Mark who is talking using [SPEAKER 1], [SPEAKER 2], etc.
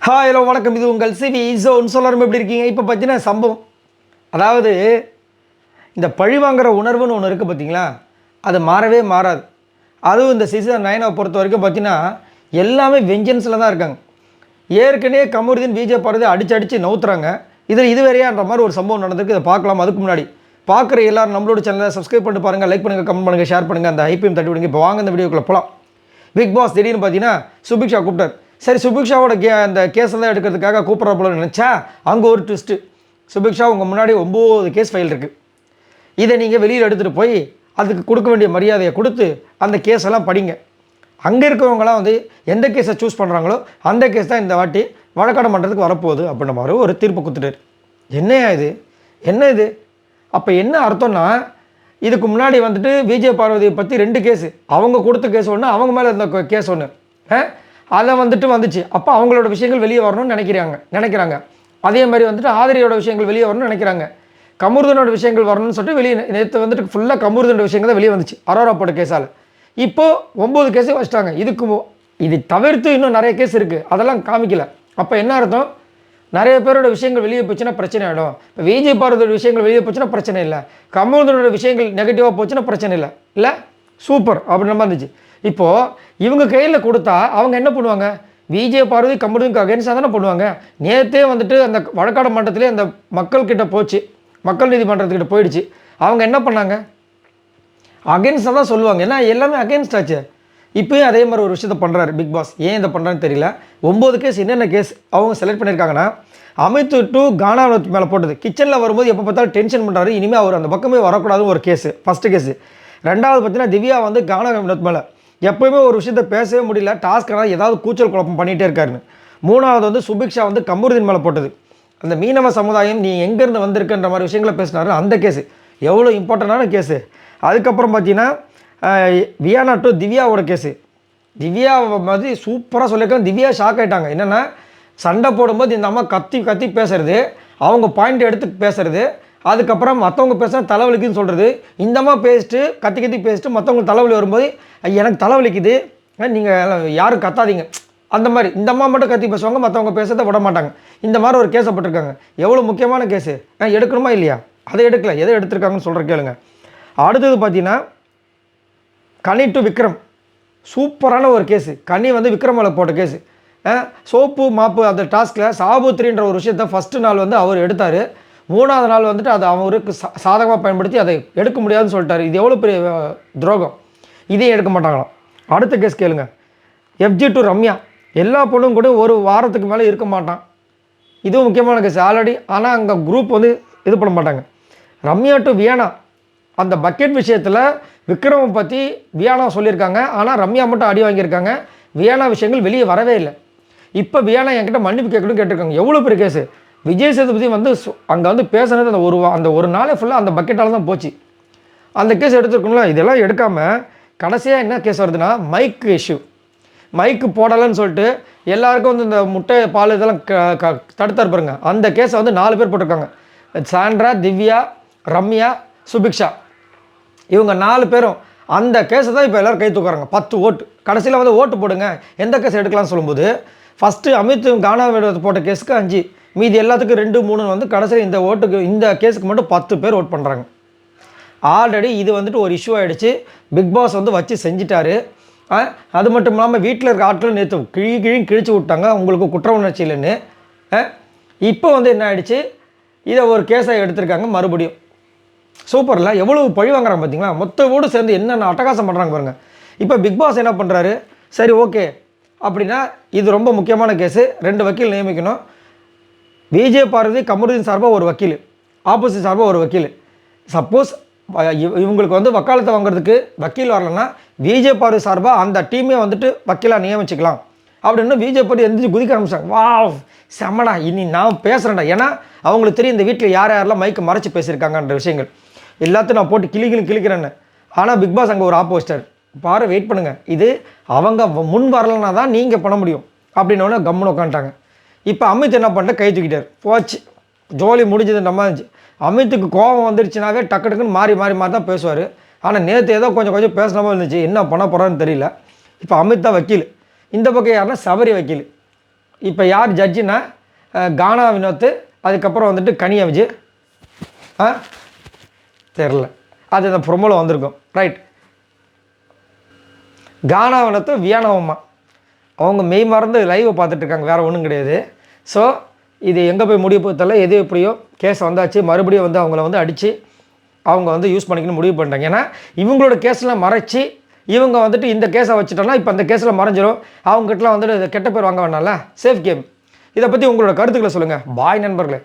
[SPEAKER 1] Hi hello வணக்கம். இது உங்கள் சிவி ஜோன். சொல்லணும் எப்படி இருக்கீங்க? இப்போ பார்த்தீங்கன்னா சம்பவம், அதாவது இந்த பழிவாங்கிற உணர்வுன்னு ஒன்று இருக்குது பார்த்தீங்களா, அது மாறவே மாறாது. அதுவும் இந்த சீசன் 9 பொறுத்த வரைக்கும் பார்த்தீங்கன்னா எல்லாமே வெஞ்சன்ஸில் தான் இருக்காங்க. ஏற்கனவே கமருதீன் விஜய் பார்வதி அடித்து நவுத்துறாங்க. இதில் இதுவரையான்ற மாதிரி ஒரு சம்பவம் நடந்திருக்கு. இதை பார்க்கலாம். அதுக்கு முன்னாடி பார்க்குற எல்லாரும் நம்மளோட சேனலை சப்ஸ்கிரைப் பண்ணிட்டு பாருங்கள், லைக் பண்ணுங்கள், கமெண்ட் பண்ணுங்கள், ஷேர் பண்ணுங்கள், அந்த ஐபிஎம் தட்டி விடுங்க. இப்போ வாங்க இந்த வீடியோக்குள்ளே போகலாம். பிக் பாஸ் திடீர்னு பார்த்தீங்கன்னா சுபிக்ஷா கூப்பிட்டார். சரி, சுபிக்ஷாவோட அந்த கேஸை தான் எடுக்கிறதுக்காக கூப்பிட்ற போல நினச்சா அங்கே ஒரு ட்விஸ்ட்டு. சுபிக்ஷா உங்கள் முன்னாடி 9 கேஸ் ஃபைல் இருக்குது. இதை நீங்கள் வெளியில் எடுத்துகிட்டு போய் அதுக்கு கொடுக்க வேண்டிய மரியாதையை கொடுத்து அந்த கேஸெல்லாம் படிங்க. அங்கே இருக்கிறவங்களாம் வந்து எந்த கேஸை சூஸ் பண்ணுறாங்களோ அந்த கேஸ் தான் இந்த வாட்டி வழக்காடம் பண்ணுறதுக்கு வரப்போகுது அப்படின்ற மாதிரி ஒரு தீர்ப்பு கொடுத்துட்டார். என்ன இது? அப்போ என்ன அர்த்தம்னா, இதுக்கு முன்னாடி வந்துட்டு விஜய் பார்வதியை பற்றி 2 கேஸு, அவங்க கொடுத்த கேஸ் ஒன்று, அவங்க மேலே இருந்த கேஸ் ஒன்று, அதை வந்துச்சு. அப்போ அவங்களோட விஷயங்கள் வெளியே வரணும்னு நினைக்கிறாங்க. அதே மாதிரி வந்துட்டு ஆதிரியோட விஷயங்கள் வெளியே வரணும்னு நினைக்கிறாங்க. கமருதனோட விஷயங்கள் வரணும்னு சொல்லிட்டு வெளியே நேற்று வந்துட்டு ஃபுல்லாக கமருதனோட விஷயங்கள் தான் வெளியே வந்துச்சு அரோரா போட்ட கேஸால். இப்போது 9 கேஸே வச்சிட்டாங்க. இது தவிர்த்து இன்னும் நிறைய கேஸ் இருக்குது, அதெல்லாம் காமிக்கல. அப்போ என்ன அர்த்தம்? நிறைய பேரோட விஷயங்கள் வெளியே போச்சுன்னா பிரச்சனை ஆகிடும். இப்போ விஜய் பார்வதியோட விஷயங்கள் வெளியே போச்சுன்னா பிரச்சனை இல்லை, கமருதனோட விஷயங்கள் நெகட்டிவாக போச்சுன்னா பிரச்சனை இல்லை சூப்பர் அப்படின்ற மாதிரி இருந்துச்சு. இப்போது இவங்க கையில் கொடுத்தா அவங்க என்ன பண்ணுவாங்க? விஜய் பார்வதி கமருதனுக்கு அகேன்ஸ்டாக தானே பண்ணுவாங்க. நேற்றே வந்துட்டு அந்த வழக்காடு மன்றத்திலே அந்த மக்கள்கிட்ட போச்சு, மக்கள் நீதிமன்றத்துக்கிட்ட போயிடுச்சு. அவங்க என்ன பண்ணாங்க? அகேன்ஸ்டாக தான் சொல்லுவாங்க, ஏன்னா எல்லாமே அகேன்ஸ்ட் ஆச்சு. இப்போயும் அதே மாதிரி ஒரு விஷயத்தை பண்ணுறாரு பிக் பாஸ். ஏன் இதை பண்ணுறான்னு தெரியல. 9 கேஸ் என்னென்ன கேஸ் அவங்க செலக்ட் பண்ணியிருக்காங்கன்னா, அமித் டு கானா மேலே போட்டது. கிச்சனில் வரும்போது எப்போ பார்த்தாலும் டென்ஷன் பண்ணுறாரு, இனிமேல் அவர் அந்த பக்கமே வரக்கூடாதுன்னு ஒரு கேஸு, ஃபஸ்ட்டு கேஸு. ரெண்டாவது பார்த்தீங்கன்னா திவ்யா வந்து கானா மேலே எப்போயுமே ஒரு விஷயத்தை பேசவே முடியல, டாஸ்க்காக ஏதாவது கூச்சல் குழப்பம் பண்ணிகிட்டே இருக்காருன்னு. மூணாவது வந்து சுபிக்ஷா வந்து கமருதீன் மேலே போட்டது. அந்த மீனவ சமுதாயம் நீ எங்கேருந்து வந்திருக்குன்ற மாதிரி விஷயங்களை பேசினாரு, அந்த கேஸு எவ்வளோ இம்பார்ட்டண்டான கேஸு. அதுக்கப்புறம் பார்த்தீங்கன்னா வியானா டு திவ்யாவோட கேஸு. திவ்யா மாதிரி சூப்பராக சொல்லியிருக்காங்க. திவ்யா ஷாக் ஆகிட்டாங்க. என்னென்னா, சண்டை போடும்போது இந்த அம்மா கத்தி பேசுறது, அவங்க பாயிண்ட் எடுத்து பேசுறது, அதுக்கப்புறம் மற்றவங்க பேசுனா தலைவலிக்குதுன்னு சொல்கிறது. இந்த அம்மா பேசிட்டு கத்தி பேசிட்டு மற்றவங்க தலைவலி வரும்போது எனக்கு தலைவலிக்குது, நீங்கள் யாரும் கத்தாதீங்க அந்த மாதிரி இந்த அம்மா மட்டும் கத்தி பேசுவாங்க, மற்றவங்க பேசுறதை விட மாட்டாங்க. இந்த மாதிரி ஒரு கேஸை போட்டிருக்காங்க. எவ்வளோ முக்கியமான கேஸு, எடுக்கணுமா இல்லையா? அதை எடுக்கல, எதை எடுத்திருக்காங்கன்னு சொல்கிற கேளுங்க. அடுத்தது பார்த்தீங்கன்னா கனி டு விக்ரம், சூப்பரான ஒரு கேஸு. கனி வந்து விக்ரம் மேலே போட்ட கேஸு. சோப்பு மாப்பு அந்த டாஸ்கில் சாபுத்திரின்ற ஒரு விஷயத்தை ஃபஸ்ட்டு நாள் வந்து அவர் எடுத்தார். 3ஆவது நாள் வந்துட்டு அதை அவருக்கு சாதகமாக பயன்படுத்தி அதை எடுக்க முடியாதுன்னு சொல்லிட்டார். இது எவ்வளோ பெரிய துரோகம். இதையும் எடுக்க மாட்டாங்களாம். அடுத்த கேஸ் கேளுங்க. எஃப்ஜி டு ரம்யா, எல்லா பொண்ணும் கூட ஒரு வாரத்துக்கு மேலே இருக்க மாட்டான். இதுவும் முக்கியமான கேஸ் ஆல்ரெடி. ஆனால் அங்கே குரூப் வந்து இது பண்ண மாட்டாங்க. ரம்யா டு வியானா, அந்த பக்கெட் விஷயத்தில் விக்ரமை பற்றி வியானா சொல்லியிருக்காங்க, ஆனால் ரம்யா மட்டும் அடி வாங்கியிருக்காங்க. வியானா விஷயங்கள் வெளியே வரவே இல்லை. இப்போ வியானா என்கிட்ட மன்னிப்பு கேட்கணும்னு கேட்டிருக்காங்க. எவ்வளோ பெரிய கேஸு. விஜய் சேதுபதி வந்து அங்கே வந்து பேசுனது அந்த ஒரு நாளே ஃபுல்லாக அந்த பக்கெட்டால் தான் போச்சு. அந்த கேஸ் எடுத்துருக்கணும்ல, இதெல்லாம் எடுக்காமல் கடைசியாக என்ன கேஸ் வருதுன்னா மைக் இஷ்யூ. மைக்கு போடலைன்னு சொல்லிட்டு எல்லாருக்கும் வந்து இந்த முட்டை பால் இதெல்லாம் தடுத்தார் பாருங்க. அந்த கேஸை வந்து 4 பேர் போட்டிருக்காங்க. சாண்ட்ரா, திவ்யா, ரம்யா, சுபிக்ஷா, இவங்க 4 பேரும் அந்த கேஸை தான் இப்போ எல்லோரும் கை தூக்குறாங்க. 10 ஓட்டு. கடைசியில் வந்து ஓட்டு போடுங்க எந்த கேஸ் எடுக்கலாம்னு சொல்லும்போது ஃபஸ்ட்டு அமித் கானா போட்ட கேஸுக்கு 5, மீதி எல்லாத்துக்கும் 2, 3 வந்து கடைசியில் இந்த கேஸுக்கு மட்டும் 10 பேர் ஓட் பண்ணுறாங்க. ஆல்ரெடி இது வந்துட்டு ஒரு இஷ்யூ ஆகிடுச்சு. பிக் பாஸ் வந்து வச்சு செஞ்சிட்டாரு. அது மட்டும் இல்லாமல் வீட்டில் இருக்க ஆட்களும் நேற்று கிழிச்சு விட்டாங்க, உங்களுக்கு குற்ற உணர்ச்சி இல்லைன்னு. இப்போ வந்து என்ன ஆகிடுச்சு, இதை ஒரு கேஸாக எடுத்திருக்காங்க மறுபடியும். சூப்பரில் எவ்வளோ பழி வாங்குறாங்க பார்த்தீங்களா? மொத்த வீடு சேர்ந்து என்னென்ன அட்டகாசம் பண்ணுறாங்க பாருங்கள். இப்போ பிக் பாஸ் என்ன பண்ணுறாரு, சரி ஓகே அப்படின்னா இது ரொம்ப முக்கியமான கேஸு, 2 வக்கீல் நியமிக்கணும். விஜய் பார்வதி கமருதீன் சார்பாக ஒரு வக்கீல், ஆப்போசிட் சார்பாக ஒரு வக்கீல். சப்போஸ் இவங்களுக்கு வந்து வக்காலத்தை வாங்குறதுக்கு வக்கீல் வரலன்னா விஜய் பார்வதி சார்பாக அந்த டீமே வந்துட்டு வக்கீலாக நியமிச்சிக்கலாம் அப்படின்னு விஜய் பார்வதி எந்திரிச்சு குதிக்க ஆரம்பிச்சாங்க. வா செம்மடா, இனி நான் பேசுகிறேன்டா. ஏன்னா அவங்களுக்கு தெரியும் இந்த வீட்டில் யாரெல்லாம் மைக்கை மறைச்சி பேசியிருக்காங்கன்ற விஷயங்கள் எல்லாத்தையும் நான் போட்டு கிளிக்கிறேன்னு. ஆனால் பிக் பாஸ் அங்கே ஒரு ஆப்போசிட்டர் பாரு, வெயிட் பண்ணுங்கள், இது அவங்க முன் வரலன்னா தான் நீங்கள் பண்ண முடியும் அப்படின்னோடனே கம்முன்னு உட்காந்துட்டாங்க. இப்போ அமித் என்ன பண்ணிட்டு கை தூக்கிட்டார். போச்சு, ஜோலி முடிஞ்சது. நம்ம அமித்துக்கு கோபம் வந்துருச்சுனாவே டக்குன்னு மாறி தான் பேசுவார். ஆனால் நேற்று ஏதோ கொஞ்சம் பேசினாமல் இருந்துச்சு, என்ன பண்ண போகிறான்னு தெரியல. இப்போ அமித் தான் வக்கீல். இந்த பக்கம் யாருன்னா சபரி வக்கீல். இப்போ யார் ஜட்ஜினா கானா வினோத், அதுக்கப்புறம் வந்துட்டு கனியா விஜய். தெரில, அது இந்த ப்ரொமோவில் வந்திருக்கும். ரைட். கானா வினோத், வியானாவம்மா அவங்க மெய் மறந்து லைவை பார்த்துட்ருக்காங்க, வேறு ஒன்றும் கிடையாது. ஸோ இது எங்கே போய் முடிய போகிறதில்ல, எது எப்படியோ கேஸ் வந்தாச்சு, மறுபடியும் வந்து அவங்கள வந்து அடித்து அவங்க வந்து யூஸ் பண்ணிக்கணும்னு முடிவு பண்ணிட்டாங்க. ஏன்னா இவங்களோட கேஸ்லாம் மறைச்சி இவங்க வந்துட்டு இந்த கேஸை வச்சுட்டோன்னா இப்போ அந்த கேஸில் மறைஞ்சிரும், அவங்ககிட்டலாம் வந்துட்டு கெட்ட பேர் வாங்க வேணாம்ல. Safe game. இதை பற்றி உங்களோட கருத்துக்களை சொல்லுங்கள். பாய் நண்பர்களே.